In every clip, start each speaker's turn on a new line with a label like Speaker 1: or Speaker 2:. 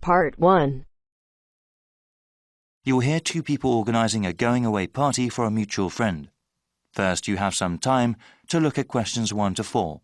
Speaker 1: Part 1.
Speaker 2: You'll hear two people organising a going-away party for a mutual friend. First, you have some time to look at questions 1 to 4.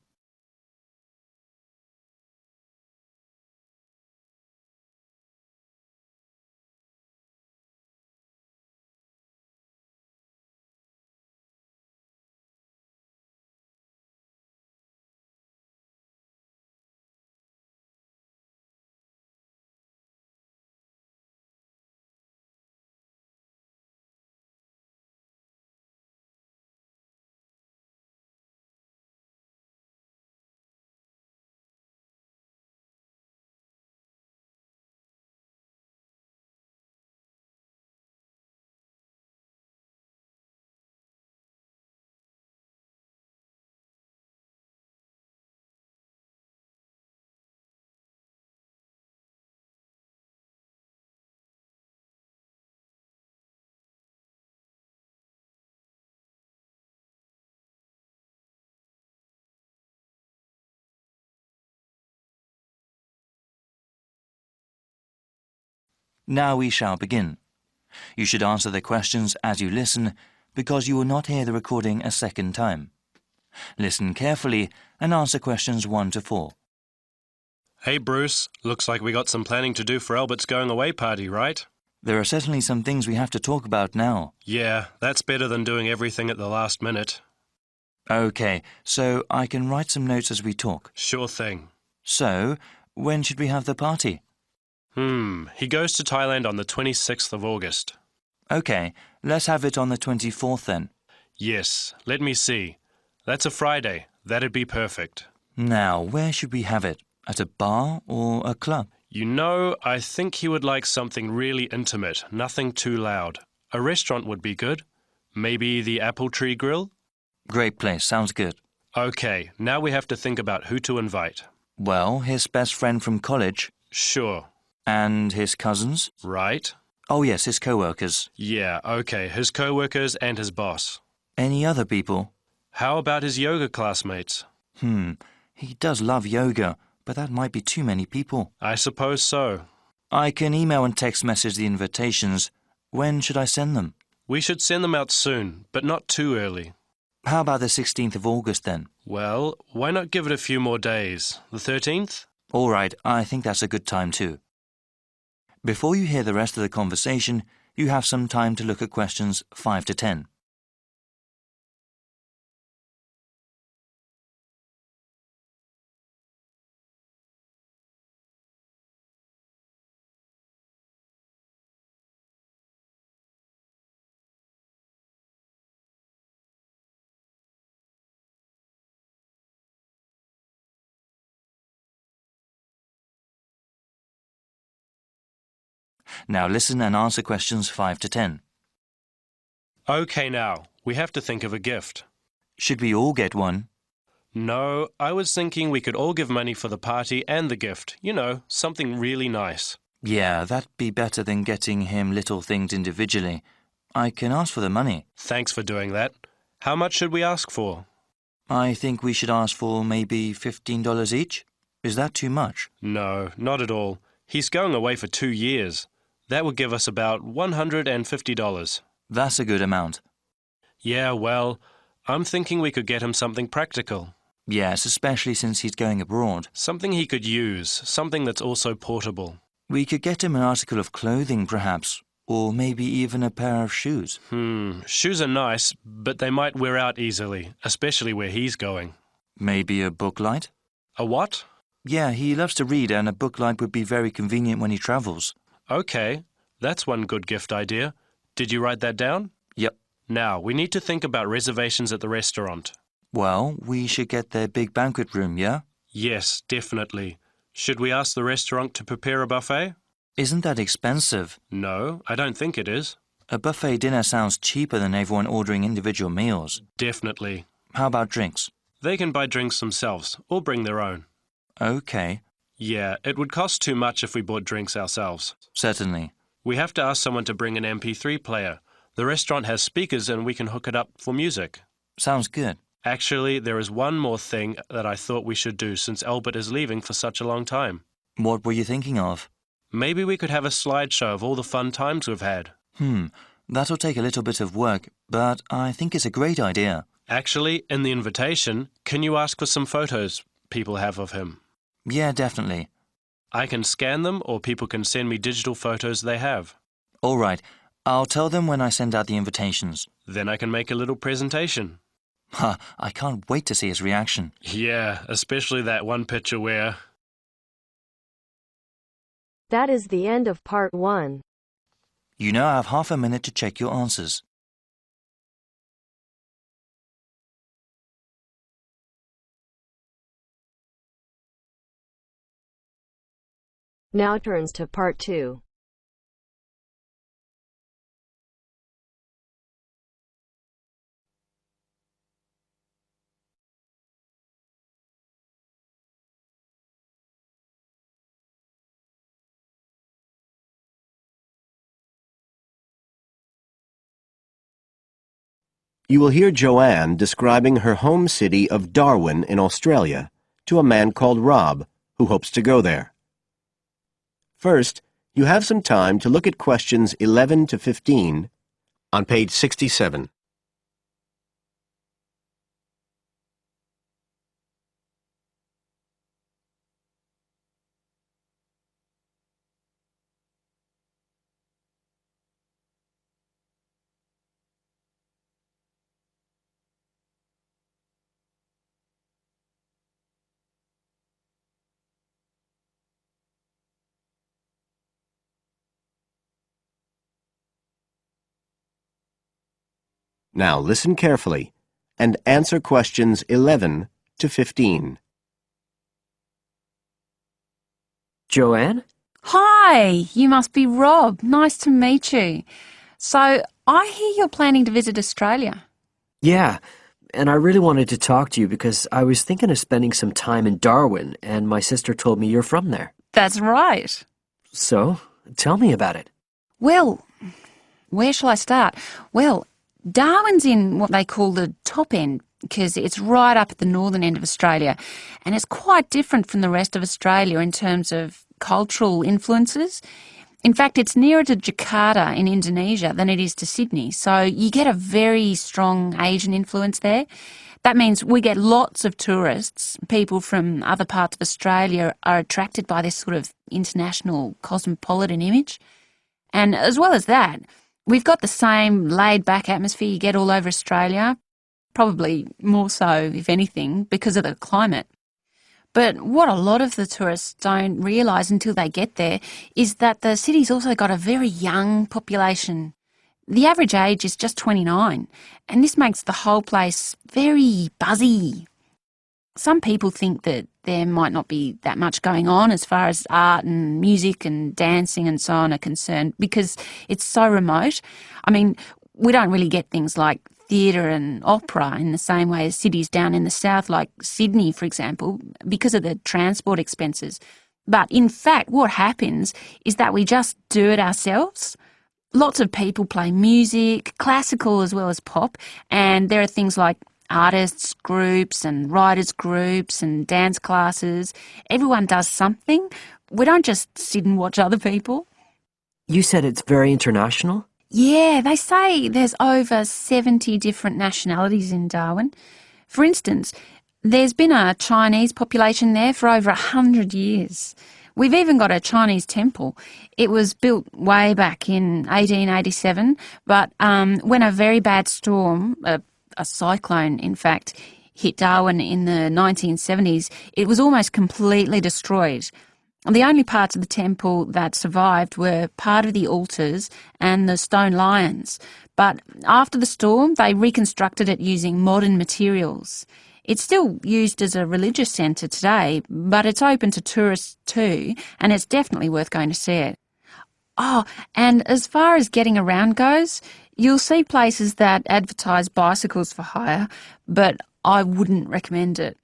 Speaker 2: Now we shall begin. You should answer the questions as you listen, because you will not hear the recording a second time. Listen carefully and answer questions 1 to 4.
Speaker 3: Hey Bruce, looks like we got some planning to do for Albert's going-away party, right?
Speaker 2: There are certainly some things we have to talk about now.
Speaker 3: Yeah, that's better than doing everything at the last minute.
Speaker 2: OK, so I can write some notes as we talk.
Speaker 3: Sure thing.
Speaker 2: So, when should we have the party?
Speaker 3: He goes to Thailand on the 26th of August.
Speaker 2: OK, let's have it on the 24th then.
Speaker 3: Yes, let me see. That's a Friday. That'd be perfect.
Speaker 2: Now, where should we have it? At a bar or a club?
Speaker 3: You know, I think he would like something really intimate, nothing too loud. A restaurant would be good. Maybe the Apple Tree Grill?
Speaker 2: Great place, sounds good.
Speaker 3: OK, now we have to think about who to invite.
Speaker 2: Well, his best friend from college.
Speaker 3: Sure.
Speaker 2: And his cousins?
Speaker 3: Right?
Speaker 2: Oh yes, his co-workers.
Speaker 3: Yeah, OK, his co-workers and his boss.
Speaker 2: Any other people?
Speaker 3: How about his yoga classmates?
Speaker 2: He does love yoga, but that might be too many people.
Speaker 3: I suppose so.
Speaker 2: I can email and text message the invitations. When should I send them?
Speaker 3: We should send them out soon, but not too early.
Speaker 2: How about the 16th of August then?
Speaker 3: Well, why not give it a few more days? The 13th?
Speaker 2: All right, I think that's a good time too. Before you hear the rest of the conversation, you have some time to look at questions 5 to 10. Now listen and answer questions 5 to 10.
Speaker 3: OK now, we have to think of a gift.
Speaker 2: Should we all get one?
Speaker 3: No, I was thinking we could all give money for the party and the gift. You know, something really nice.
Speaker 2: Yeah, that'd be better than getting him little things individually. I can ask for the money.
Speaker 3: Thanks for doing that. How much should we ask for?
Speaker 2: I think we should ask for maybe $15 each. Is that too much?
Speaker 3: No, not at all. He's going away for 2 years. That would give us about $150.
Speaker 2: That's a good amount.
Speaker 3: Yeah, well, I'm thinking we could get him something practical.
Speaker 2: Yes, especially since he's going abroad.
Speaker 3: Something he could use, something that's also portable.
Speaker 2: We could get him an article of clothing, perhaps, or maybe even a pair of shoes.
Speaker 3: Shoes are nice, but they might wear out easily, especially where he's going.
Speaker 2: Maybe a book light?
Speaker 3: A what?
Speaker 2: Yeah, he loves to read, and a book light would be very convenient when he travels.
Speaker 3: OK, that's one good gift idea. Did you write that down?
Speaker 2: Yep.
Speaker 3: Now, we need to think about reservations at the restaurant.
Speaker 2: Well, we should get their big banquet room, yeah?
Speaker 3: Yes, definitely. Should we ask the restaurant to prepare a buffet?
Speaker 2: Isn't that expensive?
Speaker 3: No, I don't think it is.
Speaker 2: A buffet dinner sounds cheaper than everyone ordering individual meals.
Speaker 3: Definitely.
Speaker 2: How about drinks?
Speaker 3: They can buy drinks themselves, or bring their own.
Speaker 2: OK.
Speaker 3: Yeah, it would cost too much if we bought drinks ourselves.
Speaker 2: Certainly.
Speaker 3: We have to ask someone to bring an MP3 player. The restaurant has speakers and we can hook it up for music.
Speaker 2: Sounds good.
Speaker 3: Actually, there is one more thing that I thought we should do since Albert is leaving for such a long time.
Speaker 2: What were you thinking of?
Speaker 3: Maybe we could have a slideshow of all the fun times we've had.
Speaker 2: That'll take a little bit of work, but I think it's a great idea.
Speaker 3: Actually, in the invitation, can you ask for some photos people have of him?
Speaker 2: Yeah, definitely.
Speaker 3: I can scan them or people can send me digital photos they have.
Speaker 2: All right, I'll tell them when I send out the invitations.
Speaker 3: Then I can make a little presentation.
Speaker 2: I can't wait to see his reaction.
Speaker 3: Yeah, especially that one picture where...
Speaker 1: That is the end of part 1.
Speaker 2: You now have half a minute to check your answers.
Speaker 1: Now turns to part 2.
Speaker 4: You will hear Joanne describing her home city of Darwin in Australia to a man called Rob, who hopes to go there. First, you have some time to look at questions 11 to 15 on page 67. Now listen carefully and answer questions 11 to 15.
Speaker 5: Joanne?
Speaker 6: Hi, you must be Rob. Nice to meet you. So, I hear you're planning to visit Australia.
Speaker 5: Yeah, and I really wanted to talk to you because I was thinking of spending some time in Darwin, and my sister told me you're from there.
Speaker 6: That's right.
Speaker 5: So, tell me about it.
Speaker 6: Well, where shall I start? Well, Darwin's in what they call the top end because it's right up at the northern end of Australia, and it's quite different from the rest of Australia in terms of cultural influences. In fact, it's nearer to Jakarta in Indonesia than it is to Sydney, so you get a very strong Asian influence there. That means we get lots of tourists. People from other parts of Australia are attracted by this sort of international cosmopolitan image. And as well as that, we've got the same laid-back atmosphere you get all over Australia, probably more so, if anything, because of the climate. But what a lot of the tourists don't realise until they get there is that the city's also got a very young population. The average age is just 29, and this makes the whole place very buzzy. Some people think that there might not be that much going on as far as art and music and dancing and so on are concerned because it's so remote. I mean, we don't really get things like theatre and opera in the same way as cities down in the south, like Sydney, for example, because of the transport expenses. But in fact, what happens is that we just do it ourselves. Lots of people play music, classical as well as pop, and there are things like artists groups and writers groups and dance classes. Everyone does something. We don't just sit and watch other people.
Speaker 5: You said it's very international?
Speaker 6: Yeah, they say there's over 70 different nationalities in Darwin. For instance, there's been a Chinese population there for over 100 years. We've even got a Chinese temple. It was built way back in 1887, but when a very bad storm, a cyclone in fact, hit Darwin in the 1970s, it was almost completely destroyed. The only parts of the temple that survived were part of the altars and the stone lions. But after the storm, they reconstructed it using modern materials. It's still used as a religious centre today, but it's open to tourists too, and it's definitely worth going to see it. Oh, and as far as getting around goes, you'll see places that advertise bicycles for hire, but I wouldn't recommend it.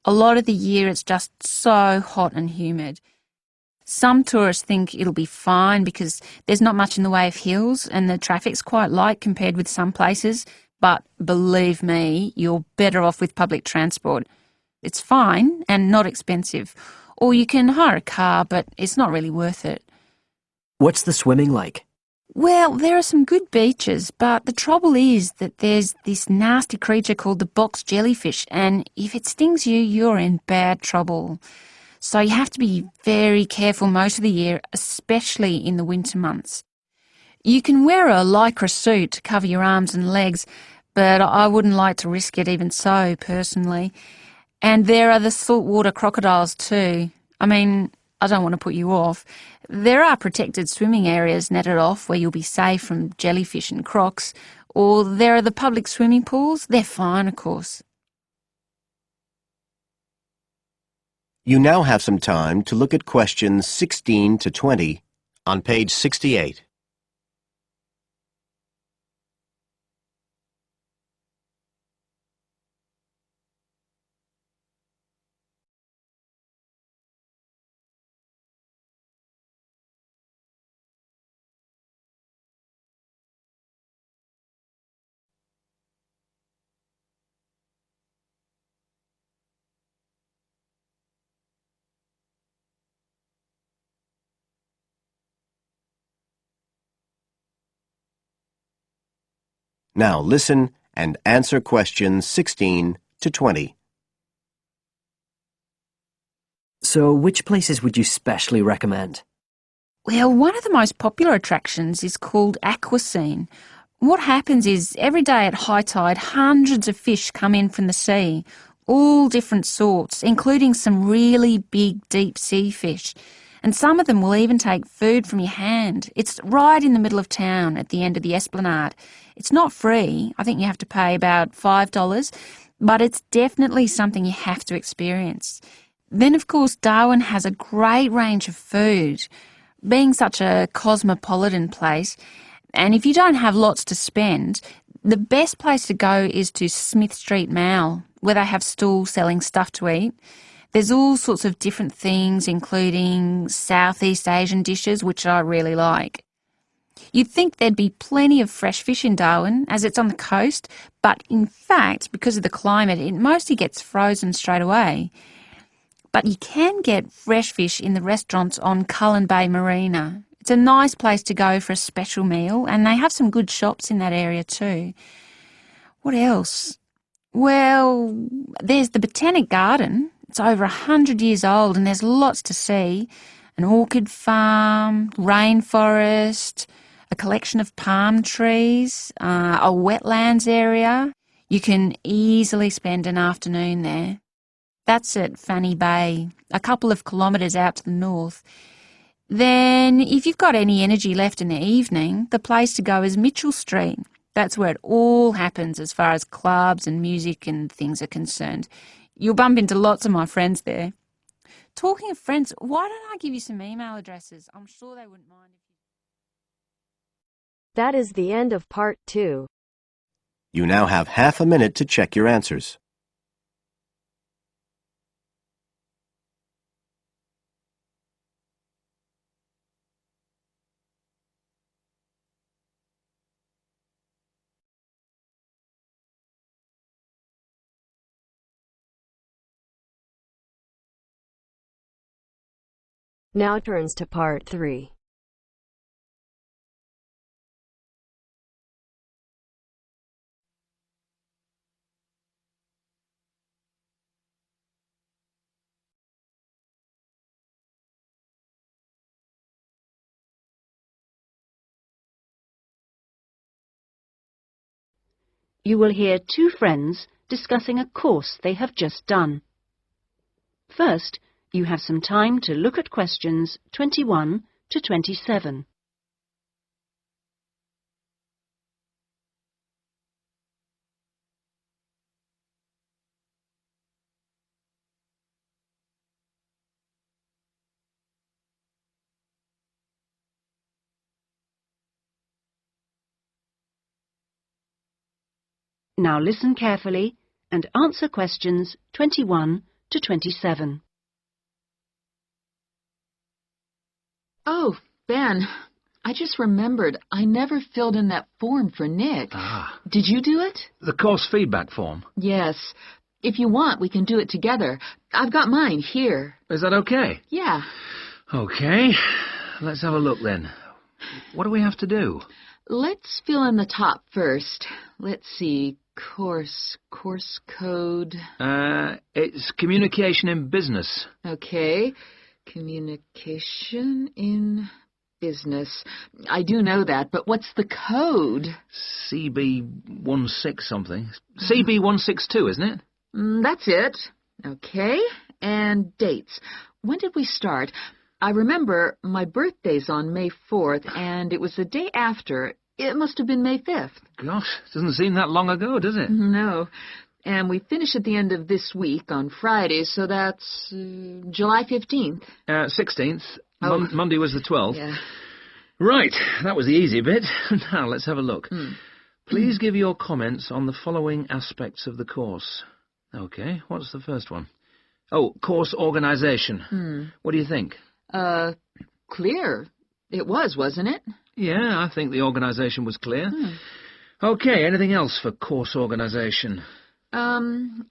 Speaker 6: A lot of the year it's just so hot and humid. Some tourists think it'll be fine because there's not much in the way of hills and the traffic's quite light compared with some places, but believe me, you're better off with public transport. It's fine and not expensive. Or you can hire a car, but it's not really worth it.
Speaker 5: What's the swimming like?
Speaker 6: Well, there are some good beaches, but the trouble is that there's this nasty creature called the box jellyfish, and if it stings you, you're in bad trouble. So you have to be very careful most of the year, especially in the winter months. You can wear a lycra suit to cover your arms and legs, but I wouldn't like to risk it even so, personally. And there are the saltwater crocodiles too. I mean, I don't want to put you off. There are protected swimming areas netted off where you'll be safe from jellyfish and crocs, or there are the public swimming pools. They're fine, of course.
Speaker 4: You now have some time to look at questions 16 to 20 on page 68. Now listen and answer questions 16 to 20.
Speaker 5: So which places would you specially recommend?
Speaker 6: Well, one of the most popular attractions is called Aquascene. What happens is every day at high tide, hundreds of fish come in from the sea, all different sorts, including some really big deep sea fish. And some of them will even take food from your hand. It's right in the middle of town at the end of the esplanade. It's not free. I think you have to pay about $5, but it's definitely something you have to experience. Then, of course, Darwin has a great range of food. Being such a cosmopolitan place, and if you don't have lots to spend, the best place to go is to Smith Street Mall, where they have stalls selling stuff to eat. There's all sorts of different things, including Southeast Asian dishes, which I really like. You'd think there'd be plenty of fresh fish in Darwin, as it's on the coast, but in fact, because of the climate, it mostly gets frozen straight away. But you can get fresh fish in the restaurants on Cullen Bay Marina. It's a nice place to go for a special meal, and they have some good shops in that area too. What else? Well, there's the Botanic Garden. It's over 100 years old and there's lots to see. An orchid farm, rainforest, a collection of palm trees, a wetlands area. You can easily spend an afternoon there. That's at Fanny Bay, a couple of kilometres out to the north. Then, if you've got any energy left in the evening, the place to go is Mitchell Street. That's where it all happens as far as clubs and music and things are concerned. You'll bump into lots of my friends there. Talking of friends, why don't I give you some email addresses? I'm sure they wouldn't mind.
Speaker 1: That is the end of part 2.
Speaker 4: You now have half a minute to check your answers.
Speaker 1: Now turns to part 3.
Speaker 7: You will hear two friends discussing a course they have just done. First, you have some time to look at questions 21 to 27. Now listen carefully and answer questions 21 to 27.
Speaker 8: Oh, Ben, I just remembered I never filled in that form for Nick.
Speaker 9: Ah.
Speaker 8: Did you do it?
Speaker 9: The course feedback form?
Speaker 8: Yes. If you want, we can do it together. I've got mine here.
Speaker 9: Is that okay?
Speaker 8: Yeah.
Speaker 9: Okay. Let's have a look then. What do we have to do?
Speaker 8: Let's fill in the top first. Let's see. Course code.
Speaker 9: It's communication in business.
Speaker 8: Okay. Communication in business. I do know that, but what's the code?
Speaker 9: CB16 something. CB162, isn't it?
Speaker 8: That's it. Okay. And dates. When did we start? I remember my birthday's on May 4th, and it was the day after. It must have been May 5th.
Speaker 9: Gosh, doesn't seem that long ago, does it?
Speaker 8: No. And we finish at the end of this week on Friday, so that's July 15th.
Speaker 9: 16th.
Speaker 8: Oh.
Speaker 9: Monday was the 12th.
Speaker 8: Yeah.
Speaker 9: Right, that was the easy bit. Now, let's have a look. Please give your comments on the following aspects of the course. Okay, what's the first one? Oh, course organisation. What do you think?
Speaker 8: Clear. It was, wasn't it?
Speaker 9: Yeah, I think the organisation was clear. Okay, anything else for course organisation?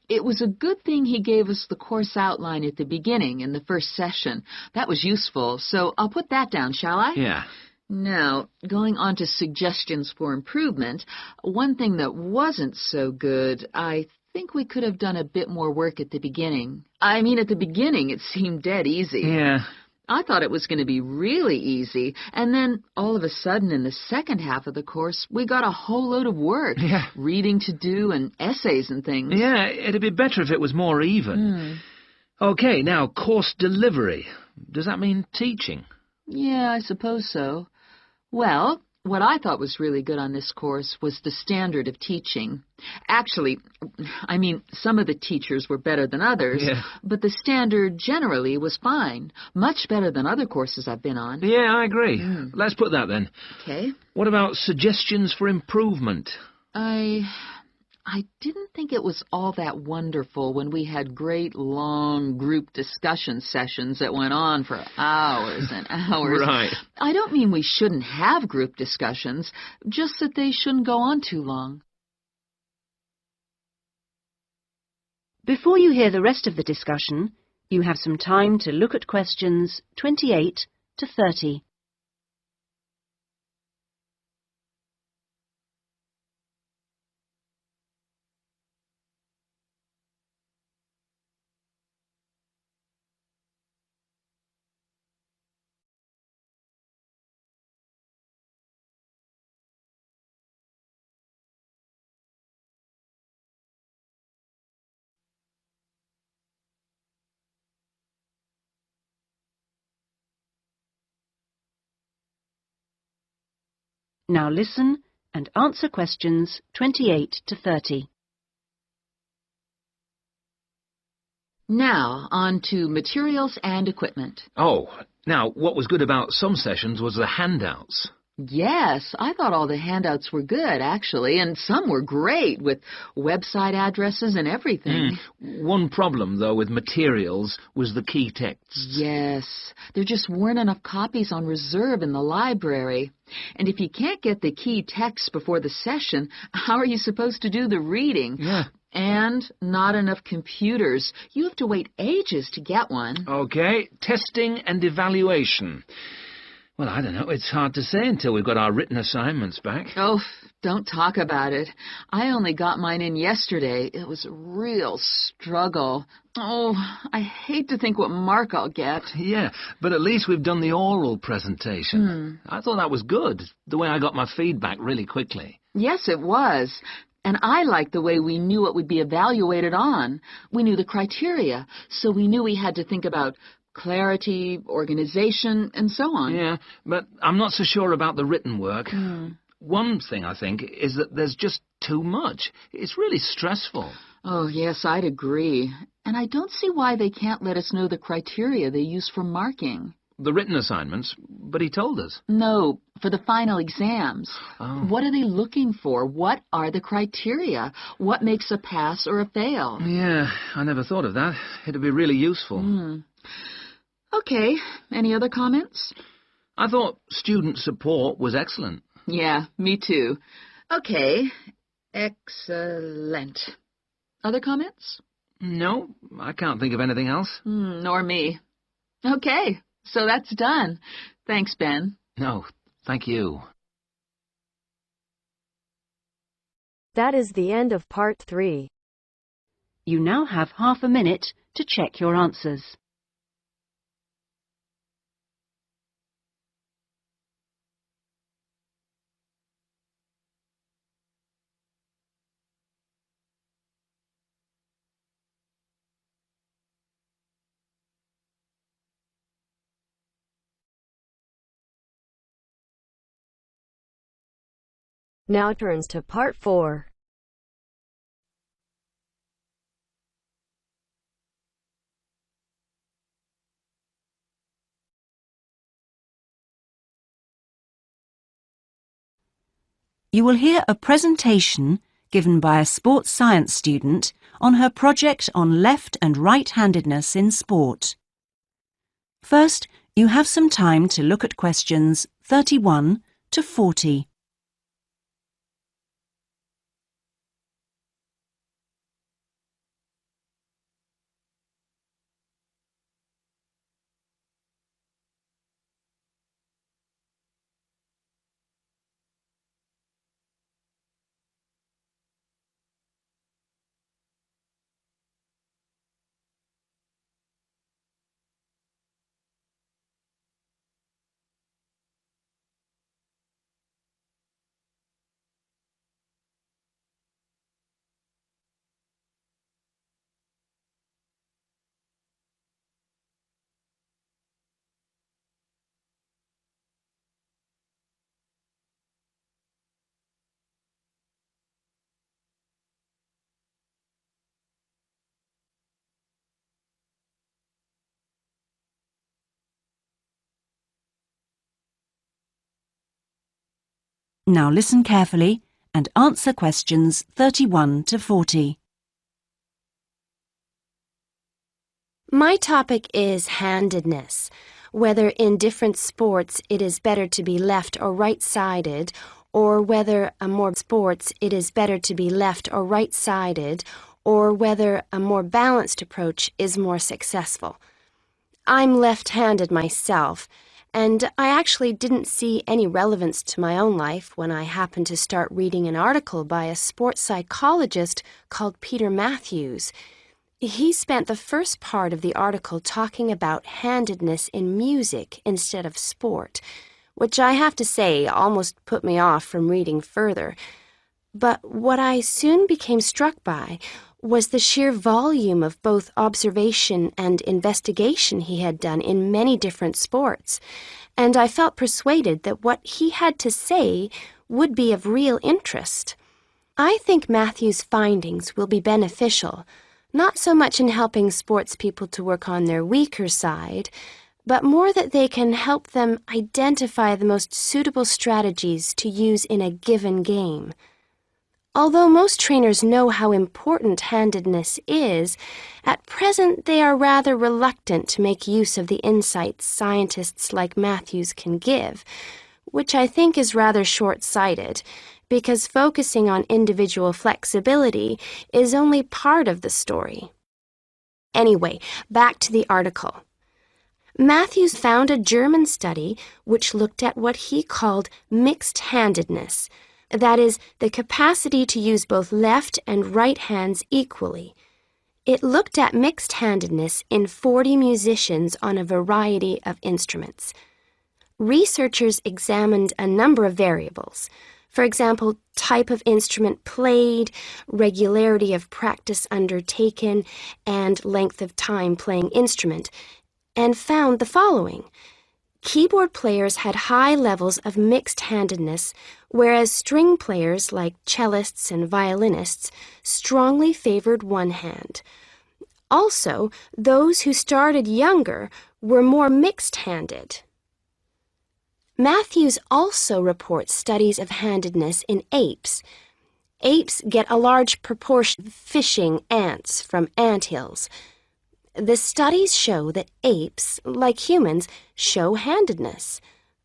Speaker 8: It was a good thing he gave us the course outline at the beginning in the first session. That was useful, so I'll put that down, shall I?
Speaker 9: Yeah.
Speaker 8: Now, going on to suggestions for improvement, one thing that wasn't so good, I think we could have done a bit more work at the beginning. I mean, at the beginning it seemed dead easy.
Speaker 9: Yeah.
Speaker 8: I thought it was going to be really easy, and then all of a sudden in the second half of the course, we got a whole load of work.
Speaker 9: Yeah.
Speaker 8: Reading to do and essays and things.
Speaker 9: Yeah, it'd be better if it was more even. Okay, now, course delivery. Does that mean teaching?
Speaker 8: Yeah, I suppose so. Well, what I thought was really good on this course was the standard of teaching. Actually, I mean, some of the teachers were better than others, but the standard generally was fine. Much better than other courses I've been on.
Speaker 9: Yeah, I agree. Let's put that then.
Speaker 8: Okay.
Speaker 9: What about suggestions for improvement?
Speaker 8: I didn't think it was all that wonderful when we had great, long group discussion sessions that went on for hours and hours.
Speaker 9: Right.
Speaker 8: I don't mean we shouldn't have group discussions, just that they shouldn't go on too long.
Speaker 7: Before you hear the rest of the discussion, you have some time to look at questions 28 to 30. Now listen and answer questions 28 to 30.
Speaker 8: Now, on to materials and equipment.
Speaker 9: Oh, now, what was good about some sessions was the handouts.
Speaker 8: Yes, I thought all the handouts were good, actually, and some were great, with website addresses and everything.
Speaker 9: One problem, though, with materials was the key texts.
Speaker 8: Yes, there just weren't enough copies on reserve in the library. And if you can't get the key text before the session, how are you supposed to do the reading?
Speaker 9: Yeah.
Speaker 8: And not enough computers. You have to wait ages to get one.
Speaker 9: Okay, testing and evaluation. Well, I don't know. It's hard to say until we've got our written assignments back.
Speaker 8: Oh, don't talk about it. I only got mine in yesterday. It was a real struggle. Oh, I hate to think what mark I'll get.
Speaker 9: Yeah, but at least we've done the oral presentation. I thought that was good, the way I got my feedback really quickly.
Speaker 8: Yes, it was. And I liked the way we knew what would be evaluated on. We knew the criteria, so we knew we had to think about clarity, organization, and so on.
Speaker 9: Yeah, but I'm not so sure about the written work. One thing, I think, is that there's just too much. It's really stressful.
Speaker 8: Oh, yes, I'd agree. And I don't see why they can't let us know the criteria they use for marking.
Speaker 9: The written assignments, but he told us.
Speaker 8: No, for the final exams.
Speaker 9: Oh.
Speaker 8: What are they looking for? What are the criteria? What makes a pass or a fail?
Speaker 9: Yeah, I never thought of that. It'd be really useful.
Speaker 8: Okay, any other comments?
Speaker 9: I thought student support was excellent.
Speaker 8: Yeah, me too. Okay, excellent. Other comments?
Speaker 9: No, I can't think of anything else.
Speaker 8: Nor me. Okay, so that's done. Thanks, Ben.
Speaker 9: No, Thank you.
Speaker 1: That is the end of part 3.
Speaker 7: You now have half a minute to check your answers.
Speaker 1: Now turns to part 4.
Speaker 10: You will hear a presentation given by a sports science student on her project on left and right-handedness in sport. First, you have some time to look at questions 31 to 40. Now listen carefully and answer questions 31 to 40.
Speaker 11: My topic is handedness, whether in different sports it is better to be left or right-sided, or whether a more balanced approach is more successful. I'm left-handed myself, and I actually didn't see any relevance to my own life when I happened to start reading an article by a sports psychologist called Peter Matthews. He spent the first part of the article talking about handedness in music instead of sport, which I have to say almost put me off from reading further. But what I soon became struck by was the sheer volume of both observation and investigation he had done in many different sports, and I felt persuaded that what he had to say would be of real interest. I think Matthew's findings will be beneficial, not so much in helping sports people to work on their weaker side, but more that they can help them identify the most suitable strategies to use in a given game. Although most trainers know how important handedness is, at present they are rather reluctant to make use of the insights scientists like Matthews can give, which I think is rather short-sighted, because focusing on individual flexibility is only part of the story. Anyway, back to the article. Matthews found a German study which looked at what he called mixed-handedness, that is, the capacity to use both left and right hands equally. It looked at mixed-handedness in 40 musicians on a variety of instruments. Researchers examined a number of variables. For example, type of instrument played, regularity of practice undertaken, and length of time playing instrument, and found the following. Keyboard players had high levels of mixed-handedness, whereas string players like cellists and violinists strongly favored one hand. Also, those who started younger were more mixed-handed. Matthews also reports studies of handedness in apes. Apes get a large proportion of fishing ants from anthills. The studies show that apes, like humans, show handedness,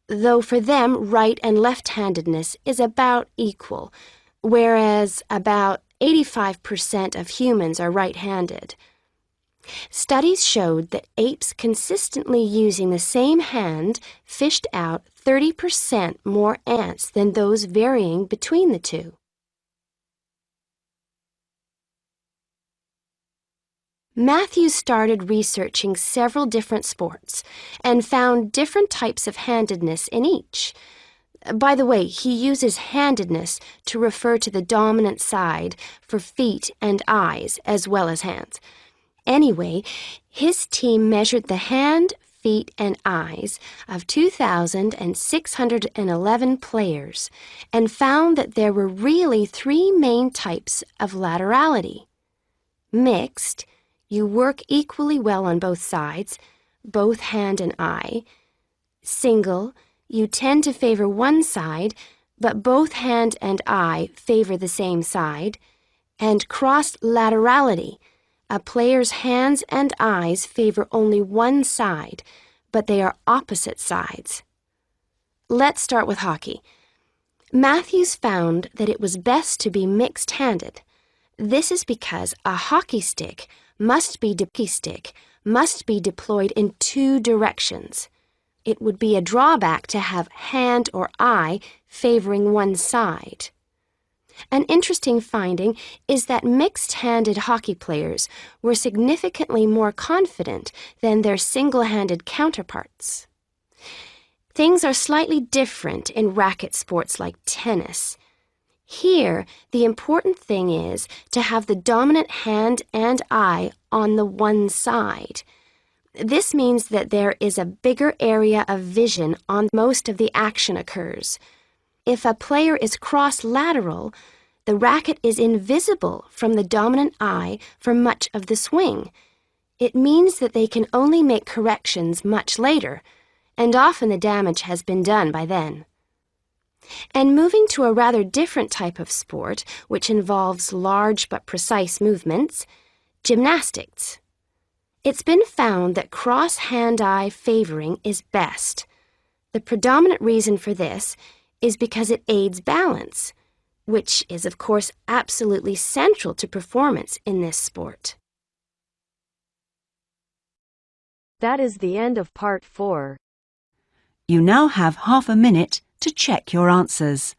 Speaker 11: though for them right and left-handedness is about equal, whereas about 85% of humans are right-handed. Studies showed that apes consistently using the same hand fished out 30% more ants than those varying between the two. Matthew started researching several different sports and found different types of handedness in each. By the way, he uses handedness to refer to the dominant side for feet and eyes as well as hands. Anyway, his team measured the hand, feet, and eyes of 2,611 players and found that there were really three main types of laterality. Mixed, you work equally well on both sides, both hand and eye. Single, you tend to favor one side, but both hand and eye favor the same side. And crossed laterality, a player's hands and eyes favor only one side, but they are opposite sides. Let's start with hockey. Matthews found that it was best to be mixed-handed. This is because a hockey stick must be deployed in two directions. It would be a drawback to have hand or eye favoring one side. An interesting finding is that mixed-handed hockey players were significantly more confident than their single-handed counterparts. Things are slightly different in racket sports like tennis. Here, the important thing is to have the dominant hand and eye on the one side. This means that there is a bigger area of vision on most of the action occurs. If a player is cross-lateral, the racket is invisible from the dominant eye for much of the swing. It means that they can only make corrections much later, and often the damage has been done by then. And moving to a rather different type of sport, which involves large but precise movements, gymnastics. It's been found that cross-hand-eye favoring is best. The predominant reason for this is because it aids balance, which is, of course, absolutely central to performance in this sport.
Speaker 1: That is the end of part 4.
Speaker 10: You now have half a minute to check your answers.